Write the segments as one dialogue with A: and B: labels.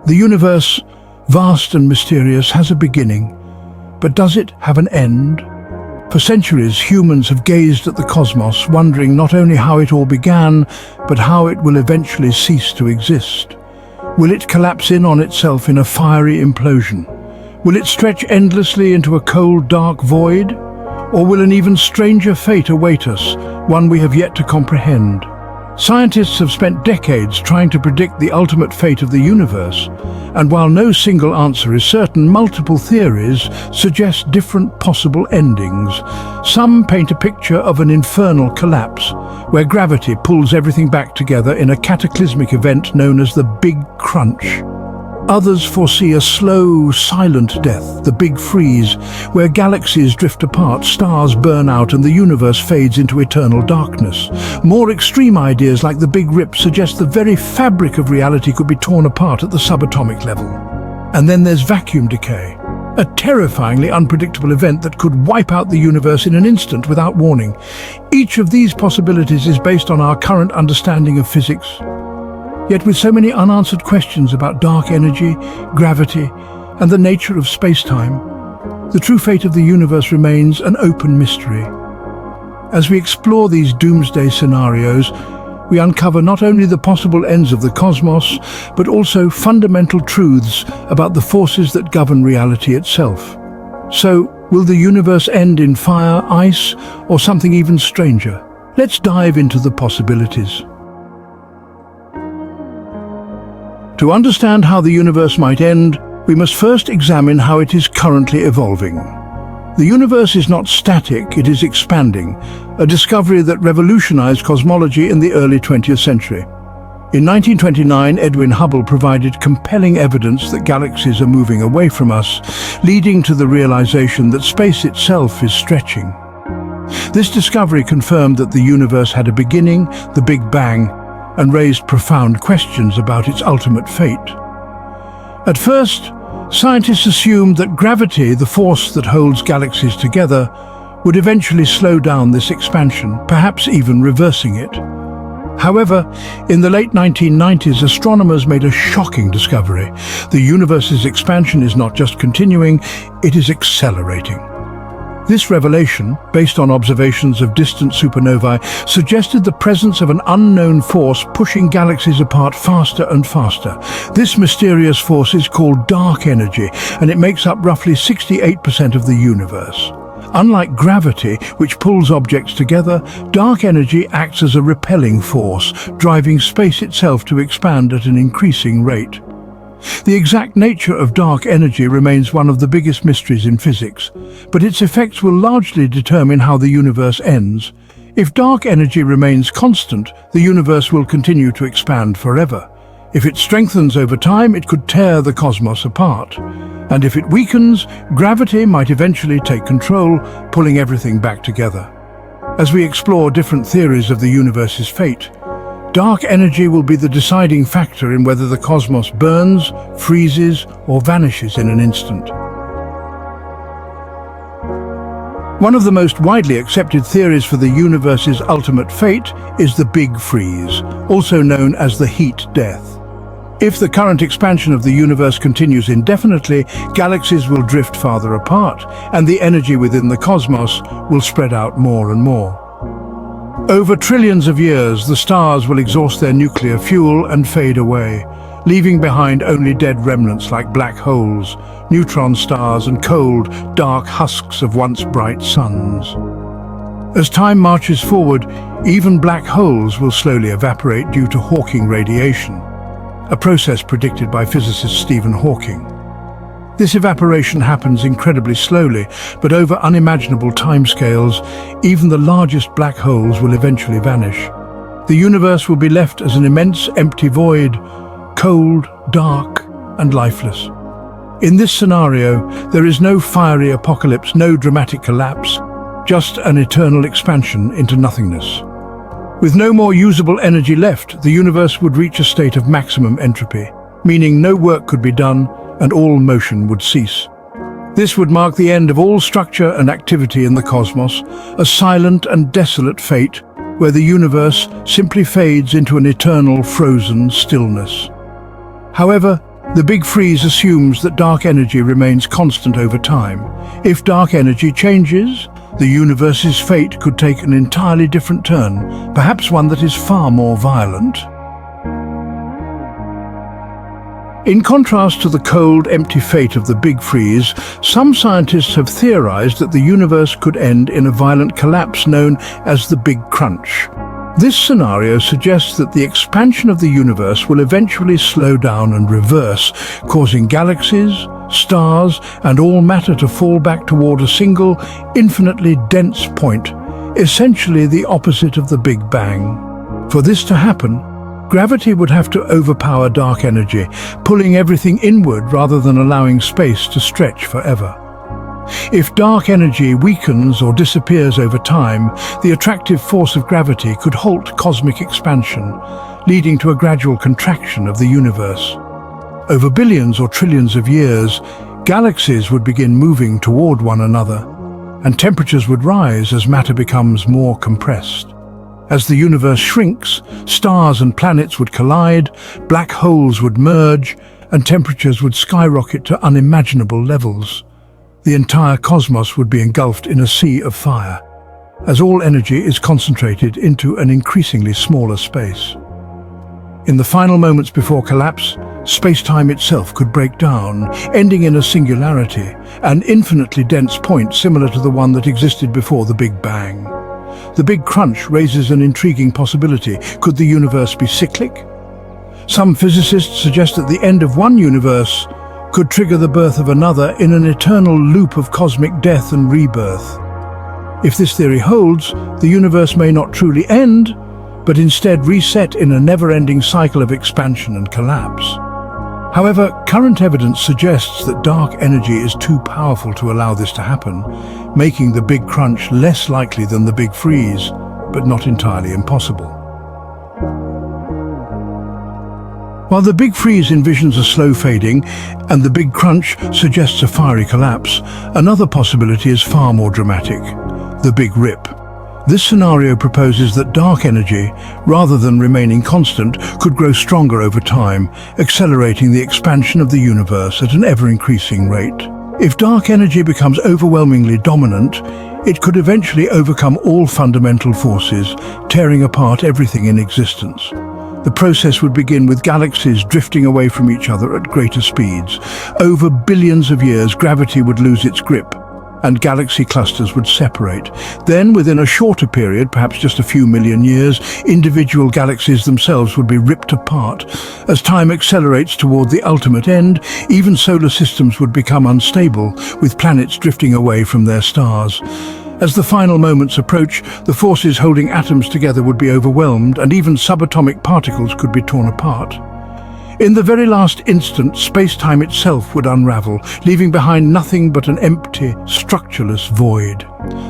A: The universe, vast and mysterious, has a beginning, but does it have an end? For centuries, humans have gazed at the cosmos, wondering not only how it all began, but how it will eventually cease to exist. Will it collapse in on itself in a fiery implosion? Will it stretch endlessly into a cold, dark void? Or will an even stranger fate await us, one we have yet to comprehend? Scientists have spent decades trying to predict the ultimate fate of the universe, and while no single answer is certain, multiple theories suggest different possible endings. Some paint a picture of an infernal collapse, where gravity pulls everything back together in a cataclysmic event known as the Big Crunch. Others foresee a slow, silent death, the Big Freeze, where galaxies drift apart, stars burn out, and the universe fades into eternal darkness. More extreme ideas like the Big Rip suggest the very fabric of reality could be torn apart at the subatomic level. And then there's vacuum decay, a terrifyingly unpredictable event that could wipe out the universe in an instant without warning. Each of these possibilities is based on our current understanding of physics. Yet with so many unanswered questions about dark energy, gravity, and the nature of space-time, the true fate of the universe remains an open mystery. As we explore these doomsday scenarios, we uncover not only the possible ends of the cosmos, but also fundamental truths about the forces that govern reality itself. So, will the universe end in fire, ice, or something even stranger? Let's dive into the possibilities. To understand how the universe might end, we must first examine how it is currently evolving. The universe is not static, it is expanding, a discovery that revolutionized cosmology in the early 20th century. In 1929, Edwin Hubble provided compelling evidence that galaxies are moving away from us, leading to the realization that space itself is stretching. This discovery confirmed that the universe had a beginning, the Big Bang, and raised profound questions about its ultimate fate. At first, scientists assumed that gravity, the force that holds galaxies together, would eventually slow down this expansion, perhaps even reversing it. However, in the late 1990s, astronomers made a shocking discovery. The universe's expansion is not just continuing, it is accelerating. This revelation, based on observations of distant supernovae, suggested the presence of an unknown force pushing galaxies apart faster and faster. This mysterious force is called dark energy, and it makes up roughly 68% of the universe. Unlike gravity, which pulls objects together, dark energy acts as a repelling force, driving space itself to expand at an increasing rate. The exact nature of dark energy remains one of the biggest mysteries in physics, but its effects will largely determine how the universe ends. If dark energy remains constant, the universe will continue to expand forever. If it strengthens over time, it could tear the cosmos apart. And if it weakens, gravity might eventually take control, pulling everything back together. As we explore different theories of the universe's fate, dark energy will be the deciding factor in whether the cosmos burns, freezes, or vanishes in an instant. One of the most widely accepted theories for the universe's ultimate fate is the Big Freeze, also known as the heat death. If the current expansion of the universe continues indefinitely, galaxies will drift farther apart, and the energy within the cosmos will spread out more and more. Over trillions of years, the stars will exhaust their nuclear fuel and fade away, leaving behind only dead remnants like black holes, neutron stars, and cold, dark husks of once bright suns. As time marches forward, even black holes will slowly evaporate due to Hawking radiation, a process predicted by physicist Stephen Hawking. This evaporation happens incredibly slowly, but over unimaginable timescales, even the largest black holes will eventually vanish. The universe will be left as an immense empty void, cold, dark, and lifeless. In this scenario, there is no fiery apocalypse, no dramatic collapse, just an eternal expansion into nothingness. With no more usable energy left, the universe would reach a state of maximum entropy, meaning no work could be done and all motion would cease. This would mark the end of all structure and activity in the cosmos, a silent and desolate fate where the universe simply fades into an eternal frozen stillness. However, The Big Freeze assumes that dark energy remains constant over time. If dark energy changes, the universe's fate could take an entirely different turn, perhaps one that is far more violent. In contrast to the cold, empty fate of the Big Freeze, some scientists have theorized that the universe could end in a violent collapse known as the Big Crunch. This scenario suggests that the expansion of the universe will eventually slow down and reverse, causing galaxies, stars, and all matter to fall back toward a single, infinitely dense point, essentially the opposite of the Big Bang. For this to happen, gravity would have to overpower dark energy, pulling everything inward rather than allowing space to stretch forever. If dark energy weakens or disappears over time, the attractive force of gravity could halt cosmic expansion, leading to a gradual contraction of the universe. Over billions or trillions of years, galaxies would begin moving toward one another, and temperatures would rise as matter becomes more compressed. As the universe shrinks, stars and planets would collide, black holes would merge, and temperatures would skyrocket to unimaginable levels. The entire cosmos would be engulfed in a sea of fire, as all energy is concentrated into an increasingly smaller space. In the final moments before collapse, space-time itself could break down, ending in a singularity, an infinitely dense point similar to the one that existed before the Big Bang. The Big Crunch raises an intriguing possibility. Could the universe be cyclic? Some physicists suggest that the end of one universe could trigger the birth of another in an eternal loop of cosmic death and rebirth. If this theory holds, the universe may not truly end, but instead reset in a never-ending cycle of expansion and collapse. However, current evidence suggests that dark energy is too powerful to allow this to happen, making the Big Crunch less likely than the Big Freeze, but not entirely impossible. While the Big Freeze envisions a slow fading and the Big Crunch suggests a fiery collapse, another possibility is far more dramatic: the Big Rip. This scenario proposes that dark energy, rather than remaining constant, could grow stronger over time, accelerating the expansion of the universe at an ever-increasing rate. If dark energy becomes overwhelmingly dominant, it could eventually overcome all fundamental forces, tearing apart everything in existence. The process would begin with galaxies drifting away from each other at greater speeds. Over billions of years, gravity would lose its grip, and galaxy clusters would separate. Then, within a shorter period, perhaps just a few million years, individual galaxies themselves would be ripped apart. As time accelerates toward the ultimate end, even solar systems would become unstable, with planets drifting away from their stars. As the final moments approach, the forces holding atoms together would be overwhelmed, and even subatomic particles could be torn apart. In the very last instant, space-time itself would unravel, leaving behind nothing but an empty, structureless void.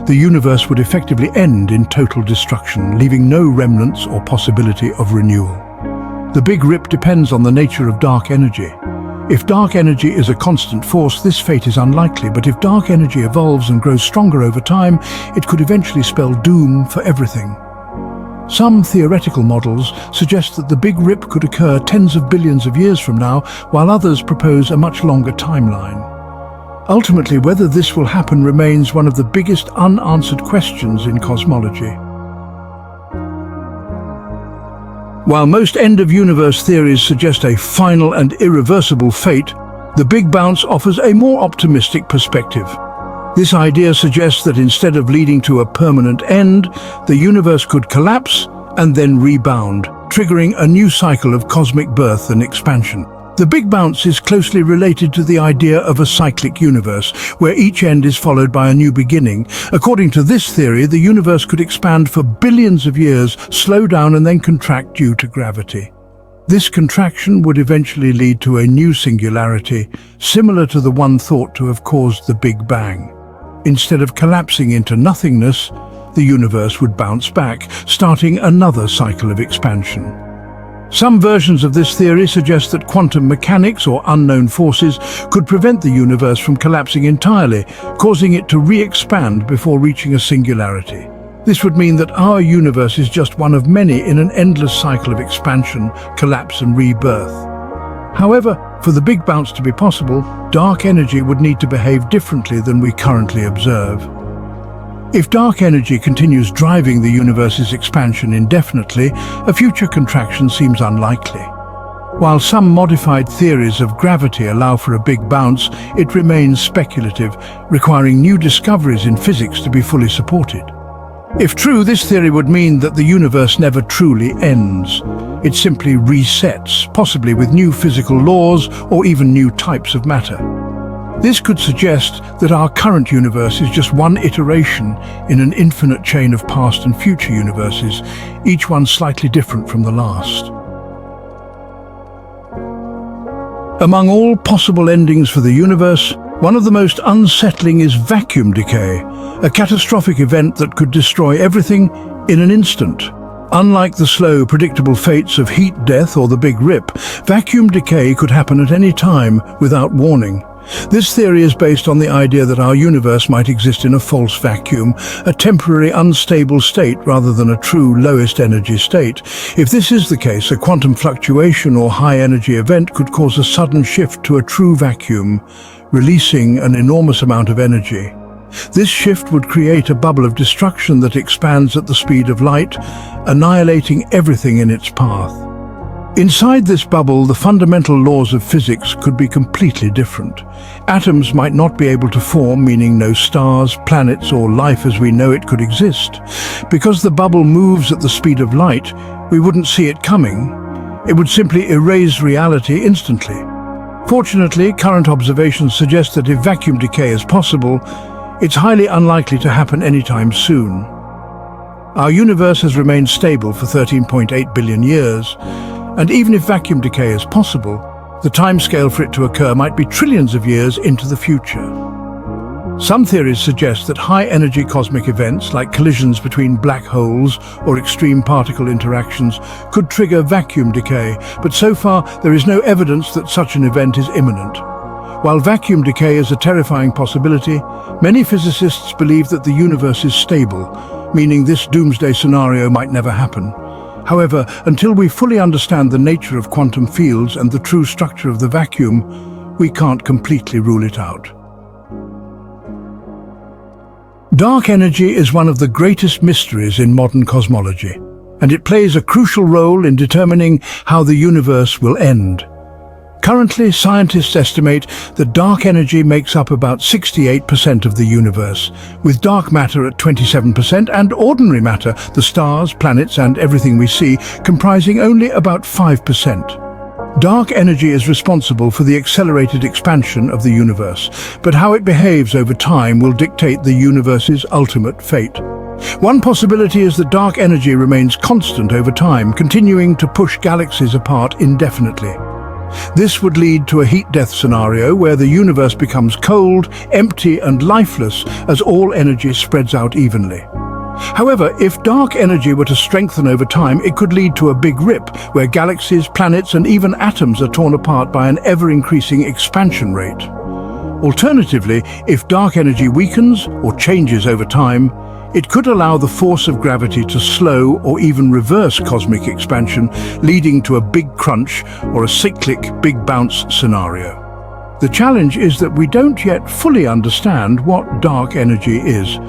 A: The universe would effectively end in total destruction, leaving no remnants or possibility of renewal. The Big Rip depends on the nature of dark energy. If dark energy is a constant force, this fate is unlikely, but if dark energy evolves and grows stronger over time, it could eventually spell doom for everything. Some theoretical models suggest that the Big Rip could occur tens of billions of years from now, while others propose a much longer timeline. Ultimately, whether this will happen remains one of the biggest unanswered questions in cosmology. While most end-of-universe theories suggest a final and irreversible fate, the Big Bounce offers a more optimistic perspective. This idea suggests that instead of leading to a permanent end, the universe could collapse and then rebound, triggering a new cycle of cosmic birth and expansion. The Big Bounce is closely related to the idea of a cyclic universe, where each end is followed by a new beginning. According to this theory, the universe could expand for billions of years, slow down and then contract due to gravity. This contraction would eventually lead to a new singularity, similar to the one thought to have caused the Big Bang. Instead of collapsing into nothingness, the universe would bounce back, starting another cycle of expansion. Some versions of this theory suggest that quantum mechanics or unknown forces could prevent the universe from collapsing entirely, causing it to re-expand before reaching a singularity. This would mean that our universe is just one of many in an endless cycle of expansion, collapse and rebirth. However, for the big bounce to be possible, dark energy would need to behave differently than we currently observe. If dark energy continues driving the universe's expansion indefinitely, a future contraction seems unlikely. While some modified theories of gravity allow for a big bounce, it remains speculative, requiring new discoveries in physics to be fully supported. If true, this theory would mean that the universe never truly ends. It simply resets, possibly with new physical laws or even new types of matter. This could suggest that our current universe is just one iteration in an infinite chain of past and future universes, each one slightly different from the last. Among all possible endings for the universe, one of the most unsettling is vacuum decay, a catastrophic event that could destroy everything in an instant. Unlike the slow, predictable fates of heat death or the Big Rip, vacuum decay could happen at any time without warning. This theory is based on the idea that our universe might exist in a false vacuum, a temporary unstable state rather than a true lowest energy state. If this is the case, a quantum fluctuation or high energy event could cause a sudden shift to a true vacuum, releasing an enormous amount of energy. This shift would create a bubble of destruction that expands at the speed of light, annihilating everything in its path. Inside this bubble, the fundamental laws of physics could be completely different. Atoms might not be able to form, meaning no stars, planets, or life as we know it could exist. Because the bubble moves at the speed of light, we wouldn't see it coming. It would simply erase reality instantly. Fortunately, current observations suggest that if vacuum decay is possible, it's highly unlikely to happen anytime soon. Our universe has remained stable for 13.8 billion years, and even if vacuum decay is possible, the timescale for it to occur might be trillions of years into the future. Some theories suggest that high-energy cosmic events, like collisions between black holes or extreme particle interactions, could trigger vacuum decay, but so far there is no evidence that such an event is imminent. While vacuum decay is a terrifying possibility, many physicists believe that the universe is stable, meaning this doomsday scenario might never happen. However, until we fully understand the nature of quantum fields and the true structure of the vacuum, we can't completely rule it out. Dark energy is one of the greatest mysteries in modern cosmology, and it plays a crucial role in determining how the universe will end. Currently, scientists estimate that dark energy makes up about 68% of the universe, with dark matter at 27% and ordinary matter, the stars, planets and everything we see, comprising only about 5%. Dark energy is responsible for the accelerated expansion of the universe, but how it behaves over time will dictate the universe's ultimate fate. One possibility is that dark energy remains constant over time, continuing to push galaxies apart indefinitely. This would lead to a heat death scenario where the universe becomes cold, empty and lifeless as all energy spreads out evenly. However, if dark energy were to strengthen over time, it could lead to a big rip where galaxies, planets and even atoms are torn apart by an ever-increasing expansion rate. Alternatively, if dark energy weakens or changes over time, it could allow the force of gravity to slow or even reverse cosmic expansion, leading to a big crunch or a cyclic big bounce scenario. The challenge is that we don't yet fully understand what dark energy is,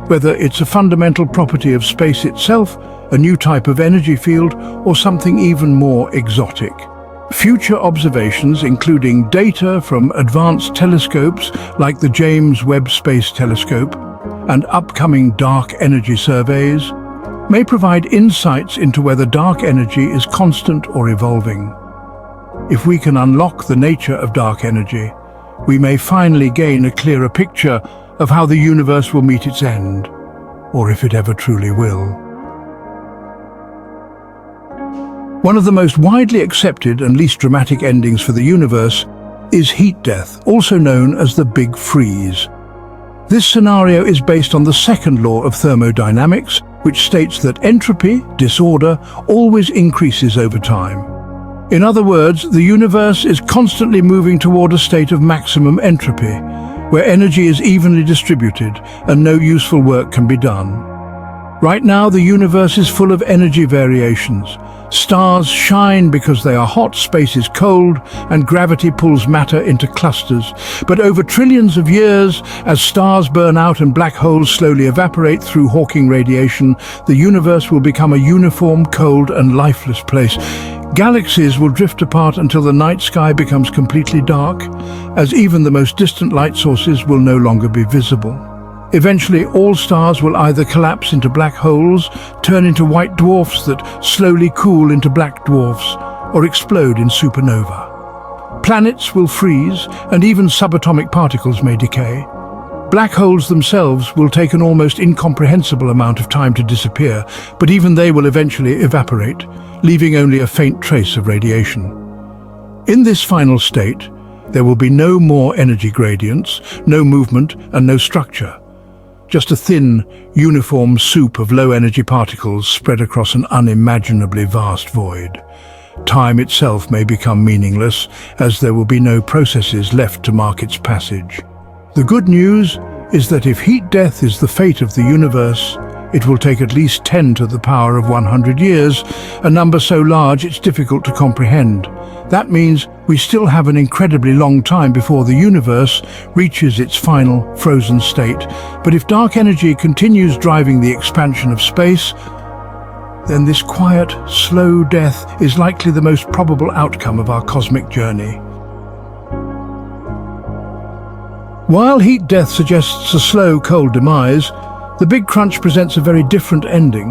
A: whether it's a fundamental property of space itself, a new type of energy field, or something even more exotic. Future observations, including data from advanced telescopes like the James Webb Space Telescope, and upcoming dark energy surveys, may provide insights into whether dark energy is constant or evolving. If we can unlock the nature of dark energy, we may finally gain a clearer picture of how the universe will meet its end, or if it ever truly will. One of the most widely accepted and least dramatic endings for the universe is heat death, also known as the Big Freeze. This scenario is based on the second law of thermodynamics, which states that entropy, disorder, always increases over time. In other words, the universe is constantly moving toward a state of maximum entropy, where energy is evenly distributed and no useful work can be done. Right now, the universe is full of energy variations, Stars shine because they are hot, space is cold, and gravity pulls matter into clusters. But over trillions of years, as stars burn out and black holes slowly evaporate through Hawking radiation, the universe will become a uniform, cold, and lifeless place. Galaxies will drift apart until the night sky becomes completely dark, as even the most distant light sources will no longer be visible. Eventually, all stars will either collapse into black holes, turn into white dwarfs that slowly cool into black dwarfs, or explode in supernova. Planets will freeze, and even subatomic particles may decay. Black holes themselves will take an almost incomprehensible amount of time to disappear, but even they will eventually evaporate, leaving only a faint trace of radiation. In this final state, there will be no more energy gradients, no movement, and no structure. Just a thin, uniform soup of low-energy particles spread across an unimaginably vast void. Time itself may become meaningless, as there will be no processes left to mark its passage. The good news is that if heat death is the fate of the universe, it will take at least 10 to the power of 100 years, a number so large it's difficult to comprehend. That means we still have an incredibly long time before the universe reaches its final frozen state. But if dark energy continues driving the expansion of space, then this quiet, slow death is likely the most probable outcome of our cosmic journey. While heat death suggests a slow, cold demise, the Big Crunch presents a very different ending,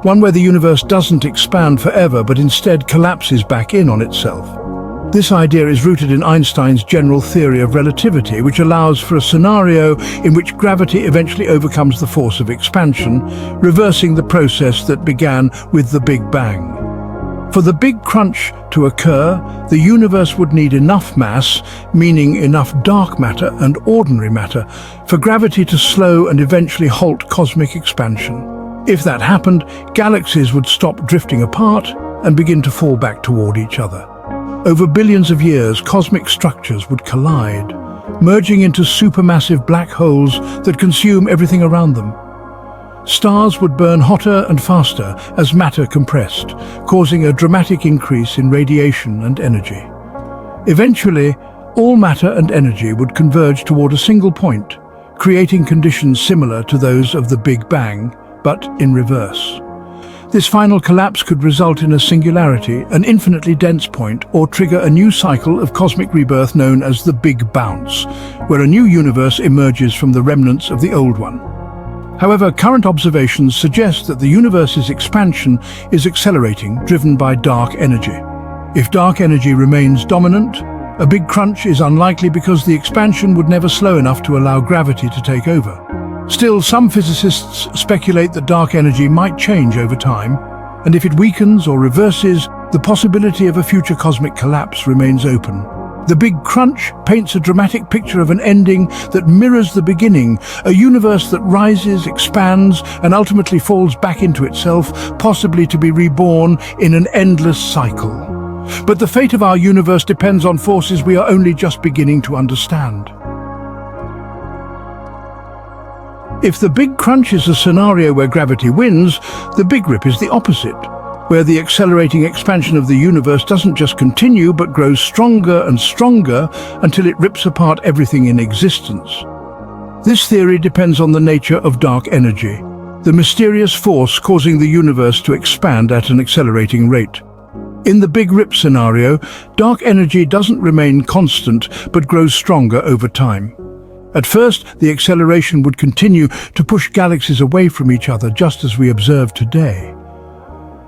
A: one where the universe doesn't expand forever but instead collapses back in on itself. This idea is rooted in Einstein's general theory of relativity, which allows for a scenario in which gravity eventually overcomes the force of expansion, reversing the process that began with the Big Bang. For the Big Crunch to occur, the universe would need enough mass, meaning enough dark matter and ordinary matter, for gravity to slow and eventually halt cosmic expansion. If that happened, galaxies would stop drifting apart and begin to fall back toward each other. Over billions of years, cosmic structures would collide, merging into supermassive black holes that consume everything around them. Stars would burn hotter and faster as matter compressed, causing a dramatic increase in radiation and energy. Eventually, all matter and energy would converge toward a single point, creating conditions similar to those of the Big Bang, but in reverse. This final collapse could result in a singularity, an infinitely dense point, or trigger a new cycle of cosmic rebirth known as the Big Bounce, where a new universe emerges from the remnants of the old one. However, current observations suggest that the universe's expansion is accelerating, driven by dark energy. If dark energy remains dominant, a Big Crunch is unlikely because the expansion would never slow enough to allow gravity to take over. Still, some physicists speculate that dark energy might change over time, and if it weakens or reverses, the possibility of a future cosmic collapse remains open. The Big Crunch paints a dramatic picture of an ending that mirrors the beginning, a universe that rises, expands, and ultimately falls back into itself, possibly to be reborn in an endless cycle. But the fate of our universe depends on forces we are only just beginning to understand. If the Big Crunch is a scenario where gravity wins, the Big Rip is the opposite, where the accelerating expansion of the universe doesn't just continue but grows stronger and stronger until it rips apart everything in existence. This theory depends on the nature of dark energy, the mysterious force causing the universe to expand at an accelerating rate. In the Big Rip scenario, dark energy doesn't remain constant but grows stronger over time. At first, the acceleration would continue to push galaxies away from each other, just as we observe today.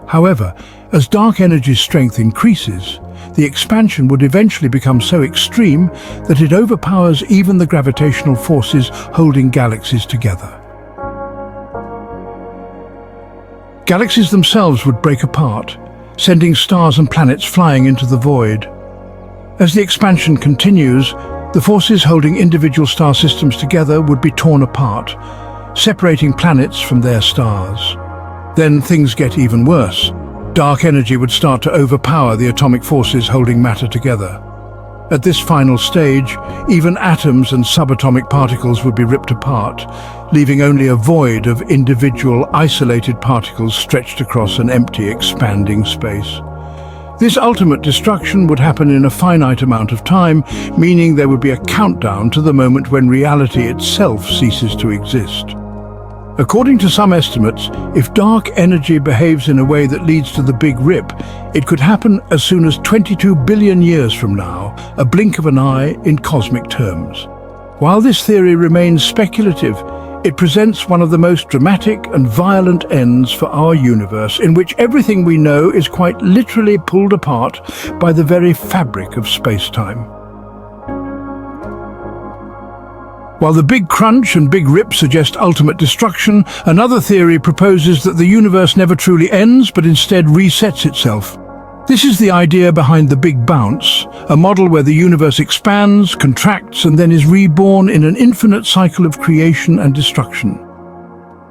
A: However, as dark energy's strength increases, the expansion would eventually become so extreme that it overpowers even the gravitational forces holding galaxies together. Galaxies themselves would break apart, sending stars and planets flying into the void. As the expansion continues, the forces holding individual star systems together would be torn apart, separating planets from their stars. Then things get even worse. Dark energy would start to overpower the atomic forces holding matter together. At this final stage, even atoms and subatomic particles would be ripped apart, leaving only a void of individual, isolated particles stretched across an empty, expanding space. This ultimate destruction would happen in a finite amount of time, meaning there would be a countdown to the moment when reality itself ceases to exist. According to some estimates, if dark energy behaves in a way that leads to the Big Rip, it could happen as soon as 22 billion years from now, a blink of an eye in cosmic terms. While this theory remains speculative, it presents one of the most dramatic and violent ends for our universe, in which everything we know is quite literally pulled apart by the very fabric of space-time. While the Big Crunch and Big Rip suggest ultimate destruction, another theory proposes that the universe never truly ends, but instead resets itself. This is the idea behind the Big Bounce, a model where the universe expands, contracts, and then is reborn in an infinite cycle of creation and destruction.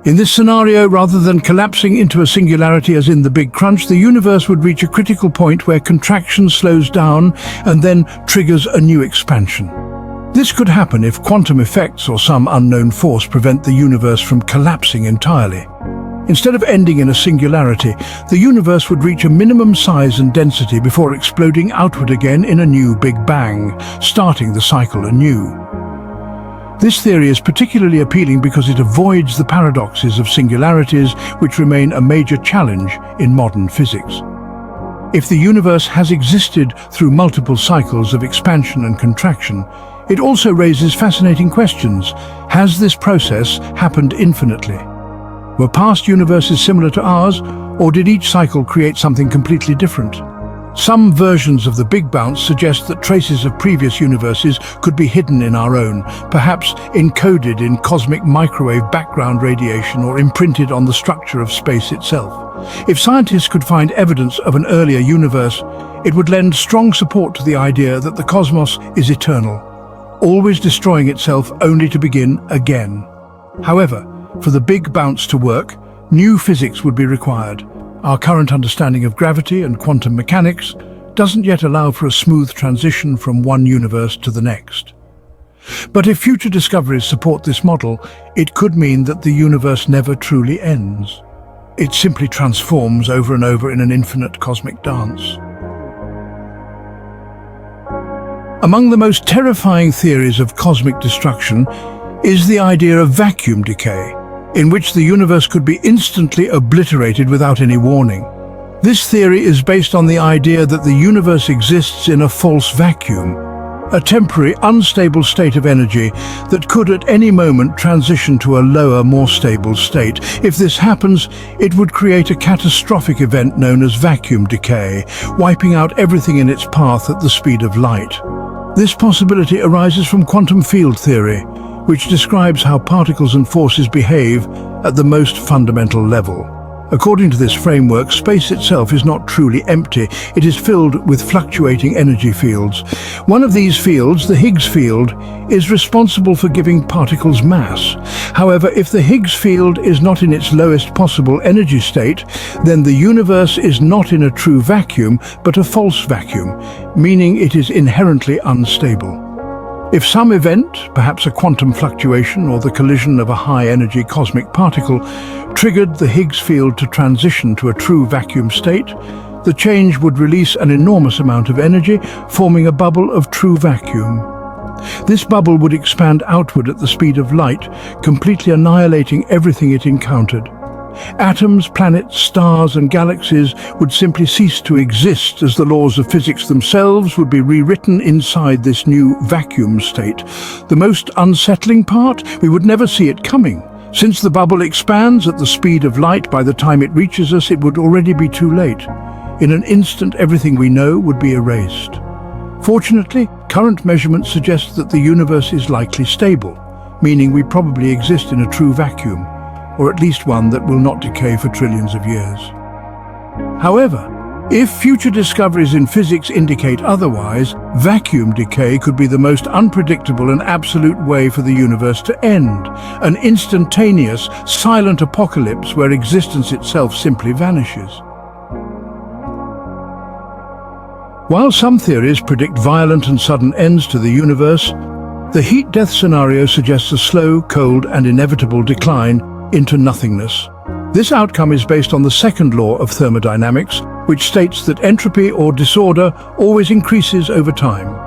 A: In this scenario, rather than collapsing into a singularity as in the Big Crunch, the universe would reach a critical point where contraction slows down and then triggers a new expansion. This could happen if quantum effects or some unknown force prevent the universe from collapsing entirely. Instead of ending in a singularity, the universe would reach a minimum size and density before exploding outward again in a new Big Bang, starting the cycle anew. This theory is particularly appealing because it avoids the paradoxes of singularities, which remain a major challenge in modern physics. If the universe has existed through multiple cycles of expansion and contraction, it also raises fascinating questions. Has this process happened infinitely? Were past universes similar to ours, or did each cycle create something completely different? Some versions of the Big Bounce suggest that traces of previous universes could be hidden in our own, perhaps encoded in cosmic microwave background radiation or imprinted on the structure of space itself. If scientists could find evidence of an earlier universe, it would lend strong support to the idea that the cosmos is eternal, always destroying itself only to begin again. However, for the Big Bounce to work, new physics would be required. Our current understanding of gravity and quantum mechanics doesn't yet allow for a smooth transition from one universe to the next. But if future discoveries support this model, it could mean that the universe never truly ends. It simply transforms over and over in an infinite cosmic dance. Among the most terrifying theories of cosmic destruction is the idea of vacuum decay, in which the universe could be instantly obliterated without any warning. This theory is based on the idea that the universe exists in a false vacuum, a temporary, unstable state of energy that could at any moment transition to a lower, more stable state. If this happens, it would create a catastrophic event known as vacuum decay, wiping out everything in its path at the speed of light. This possibility arises from quantum field theory, which describes how particles and forces behave at the most fundamental level. According to this framework, space itself is not truly empty. It is filled with fluctuating energy fields. One of these fields, the Higgs field, is responsible for giving particles mass. However, if the Higgs field is not in its lowest possible energy state, then the universe is not in a true vacuum, but a false vacuum, meaning it is inherently unstable. If some event, perhaps a quantum fluctuation or the collision of a high-energy cosmic particle, triggered the Higgs field to transition to a true vacuum state, the change would release an enormous amount of energy, forming a bubble of true vacuum. This bubble would expand outward at the speed of light, completely annihilating everything it encountered. Atoms, planets, stars, and galaxies would simply cease to exist, as the laws of physics themselves would be rewritten inside this new vacuum state. The most unsettling part? We would never see it coming. Since the bubble expands at the speed of light, by the time it reaches us, it would already be too late. In an instant, everything we know would be erased. Fortunately, current measurements suggest that the universe is likely stable, meaning we probably exist in a true vacuum, or at least one that will not decay for trillions of years. However, if future discoveries in physics indicate otherwise, vacuum decay could be the most unpredictable and absolute way for the universe to end, an instantaneous, silent apocalypse where existence itself simply vanishes. While some theories predict violent and sudden ends to the universe, the heat death scenario suggests a slow, cold, and inevitable decline into nothingness. This outcome is based on the second law of thermodynamics, which states that entropy or disorder always increases over time.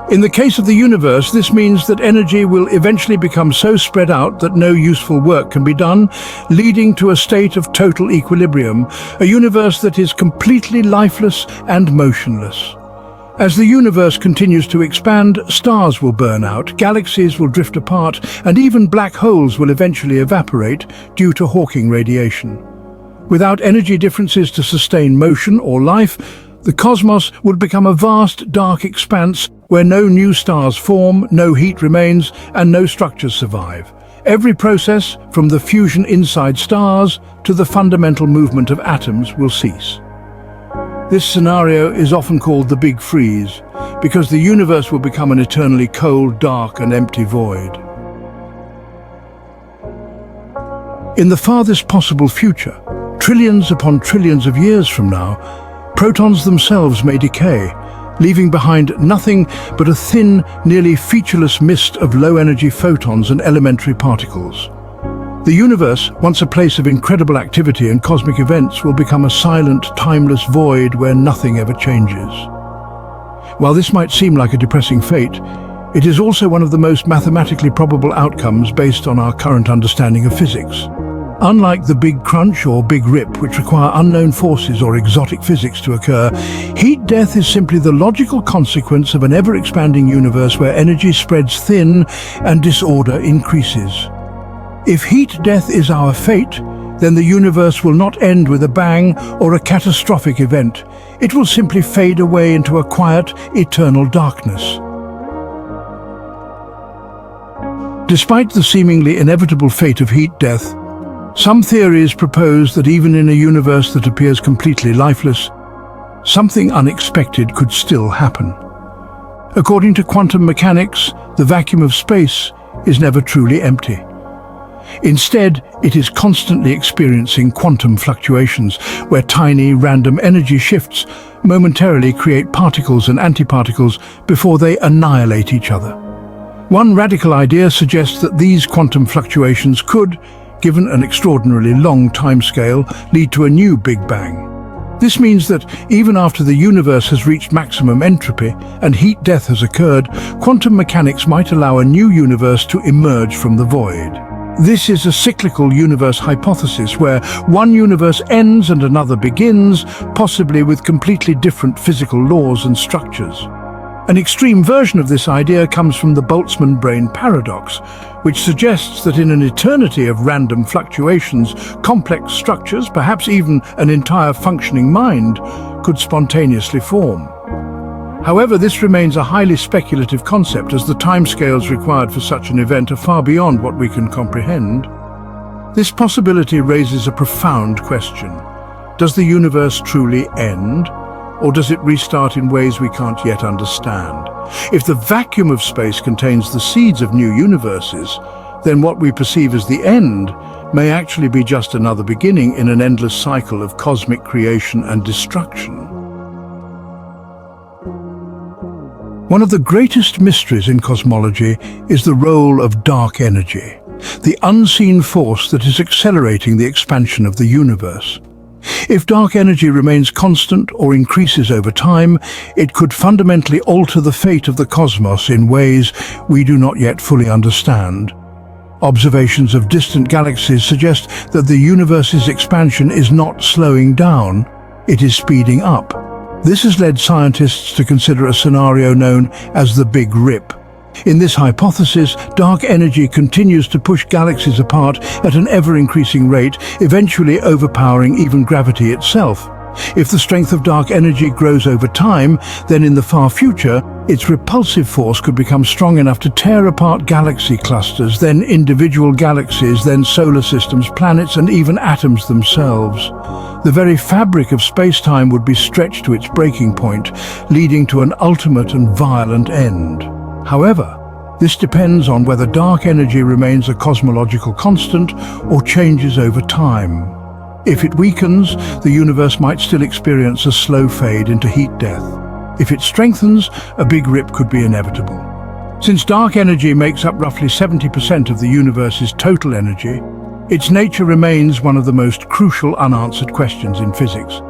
A: In the case of the universe, this means that energy will eventually become so spread out that no useful work can be done, leading to a state of total equilibrium, a universe that is completely lifeless and motionless. As the universe continues to expand, stars will burn out, galaxies will drift apart, and even black holes will eventually evaporate due to Hawking radiation. Without energy differences to sustain motion or life, the cosmos would become a vast, dark expanse where no new stars form, no heat remains, and no structures survive. Every process, from the fusion inside stars to the fundamental movement of atoms, will cease. This scenario is often called the Big Freeze, because the universe will become an eternally cold, dark, and empty void. In the farthest possible future, trillions upon trillions of years from now, protons themselves may decay, leaving behind nothing but a thin, nearly featureless mist of low-energy photons and elementary particles. The universe, once a place of incredible activity and cosmic events, will become a silent, timeless void where nothing ever changes. While this might seem like a depressing fate, it is also one of the most mathematically probable outcomes based on our current understanding of physics. Unlike the Big Crunch or Big Rip, which require unknown forces or exotic physics to occur, heat death is simply the logical consequence of an ever-expanding universe where energy spreads thin and disorder increases. If heat death is our fate, then the universe will not end with a bang or a catastrophic event. It will simply fade away into a quiet, eternal darkness. Despite the seemingly inevitable fate of heat death, some theories propose that even in a universe that appears completely lifeless, something unexpected could still happen. According to quantum mechanics, the vacuum of space is never truly empty. Instead, it is constantly experiencing quantum fluctuations, where tiny, random energy shifts momentarily create particles and antiparticles before they annihilate each other. One radical idea suggests that these quantum fluctuations could, given an extraordinarily long timescale, lead to a new Big Bang. This means that even after the universe has reached maximum entropy and heat death has occurred, quantum mechanics might allow a new universe to emerge from the void. This is a cyclical universe hypothesis where one universe ends and another begins, possibly with completely different physical laws and structures. An extreme version of this idea comes from the Boltzmann brane paradox, which suggests that in an eternity of random fluctuations, complex structures, perhaps even an entire functioning mind, could spontaneously form. However, this remains a highly speculative concept, as the timescales required for such an event are far beyond what we can comprehend. This possibility raises a profound question. Does the universe truly end? Or does it restart in ways we can't yet understand? If the vacuum of space contains the seeds of new universes, then what we perceive as the end may actually be just another beginning in an endless cycle of cosmic creation and destruction. One of the greatest mysteries in cosmology is the role of dark energy, the unseen force that is accelerating the expansion of the universe. If dark energy remains constant or increases over time, it could fundamentally alter the fate of the cosmos in ways we do not yet fully understand. Observations of distant galaxies suggest that the universe's expansion is not slowing down, it is speeding up. This has led scientists to consider a scenario known as the Big Rip. In this hypothesis, dark energy continues to push galaxies apart at an ever-increasing rate, eventually overpowering even gravity itself. If the strength of dark energy grows over time, then in the far future, its repulsive force could become strong enough to tear apart galaxy clusters, then individual galaxies, then solar systems, planets, and even atoms themselves. The very fabric of space-time would be stretched to its breaking point, leading to an ultimate and violent end. However, this depends on whether dark energy remains a cosmological constant or changes over time. If it weakens, the universe might still experience a slow fade into heat death. If it strengthens, a big rip could be inevitable. Since dark energy makes up roughly 70% of the universe's total energy, its nature remains one of the most crucial unanswered questions in physics.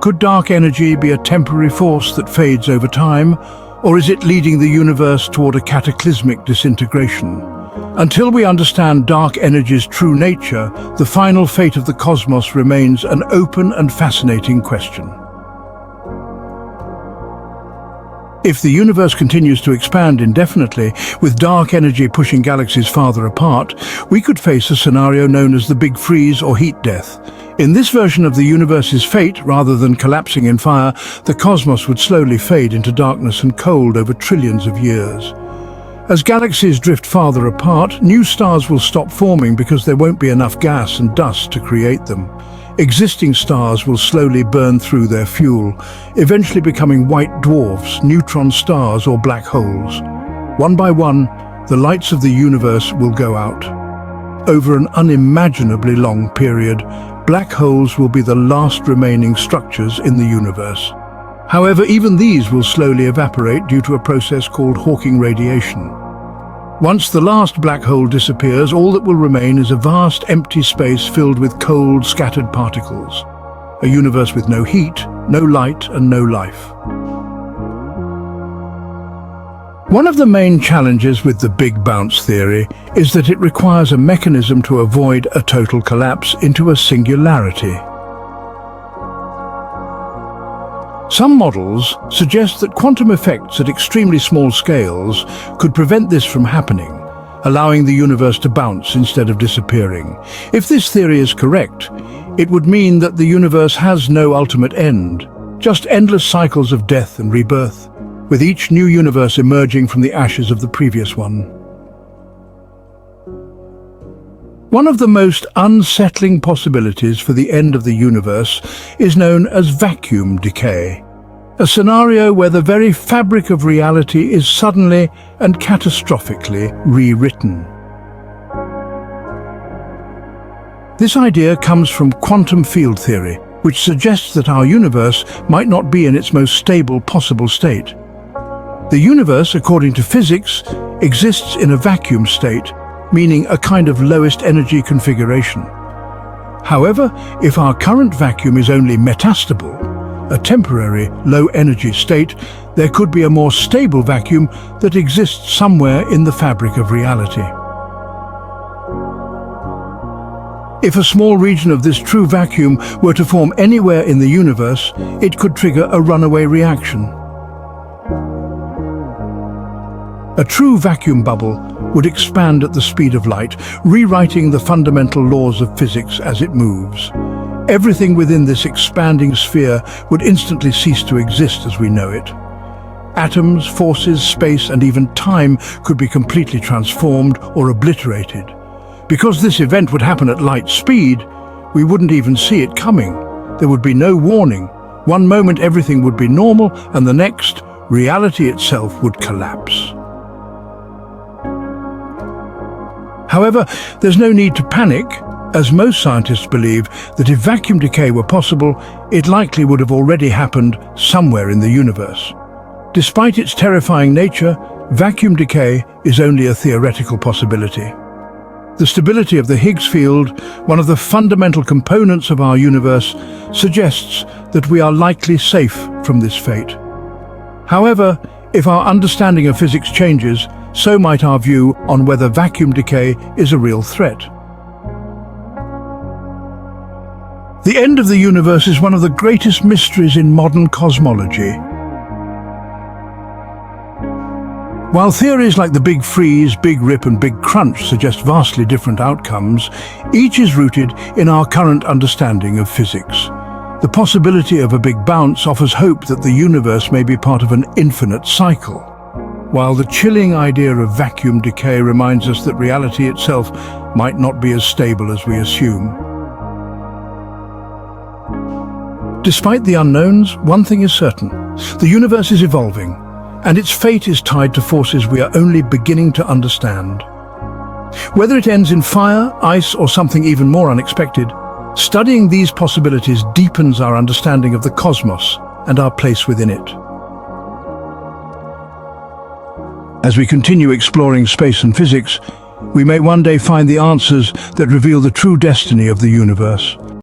A: Could dark energy be a temporary force that fades over time, or is it leading the universe toward a cataclysmic disintegration? Until we understand dark energy's true nature, the final fate of the cosmos remains an open and fascinating question. If the universe continues to expand indefinitely, with dark energy pushing galaxies farther apart, we could face a scenario known as the Big Freeze or heat death. In this version of the universe's fate, rather than collapsing in fire, the cosmos would slowly fade into darkness and cold over trillions of years. As galaxies drift farther apart, new stars will stop forming because there won't be enough gas and dust to create them. Existing stars will slowly burn through their fuel, eventually becoming white dwarfs, neutron stars, or black holes. One by one, the lights of the universe will go out. Over an unimaginably long period, black holes will be the last remaining structures in the universe. However, even these will slowly evaporate due to a process called Hawking radiation. Once the last black hole disappears, all that will remain is a vast empty space filled with cold, scattered particles. A universe with no heat, no light, and no life. One of the main challenges with the Big Bounce theory is that it requires a mechanism to avoid a total collapse into a singularity. Some models suggest that quantum effects at extremely small scales could prevent this from happening, allowing the universe to bounce instead of disappearing. If this theory is correct, it would mean that the universe has no ultimate end, just endless cycles of death and rebirth, with each new universe emerging from the ashes of the previous one. One of the most unsettling possibilities for the end of the universe is known as vacuum decay, a scenario where the very fabric of reality is suddenly and catastrophically rewritten. This idea comes from quantum field theory, which suggests that our universe might not be in its most stable possible state. The universe, according to physics, exists in a vacuum state, meaning a kind of lowest energy configuration. However, if our current vacuum is only metastable, a temporary low-energy state, there could be a more stable vacuum that exists somewhere in the fabric of reality. If a small region of this true vacuum were to form anywhere in the universe, it could trigger a runaway reaction. A true vacuum bubble would expand at the speed of light, rewriting the fundamental laws of physics as it moves. Everything within this expanding sphere would instantly cease to exist as we know it. Atoms, forces, space, and even time could be completely transformed or obliterated. Because this event would happen at light speed, we wouldn't even see it coming. There would be no warning. One moment everything would be normal, and the next, reality itself would collapse. However, there's no need to panic, as most scientists believe that if vacuum decay were possible, it likely would have already happened somewhere in the universe. Despite its terrifying nature, vacuum decay is only a theoretical possibility. The stability of the Higgs field, one of the fundamental components of our universe, suggests that we are likely safe from this fate. However, if our understanding of physics changes, so might our view on whether vacuum decay is a real threat. The end of the universe is one of the greatest mysteries in modern cosmology. While theories like the Big Freeze, Big Rip and Big Crunch suggest vastly different outcomes, each is rooted in our current understanding of physics. The possibility of a big bounce offers hope that the universe may be part of an infinite cycle, while the chilling idea of vacuum decay reminds us that reality itself might not be as stable as we assume. Despite the unknowns, one thing is certain: the universe is evolving, and its fate is tied to forces we are only beginning to understand. Whether it ends in fire, ice, or something even more unexpected, studying these possibilities deepens our understanding of the cosmos and our place within it. As we continue exploring space and physics, we may one day find the answers that reveal the true destiny of the universe.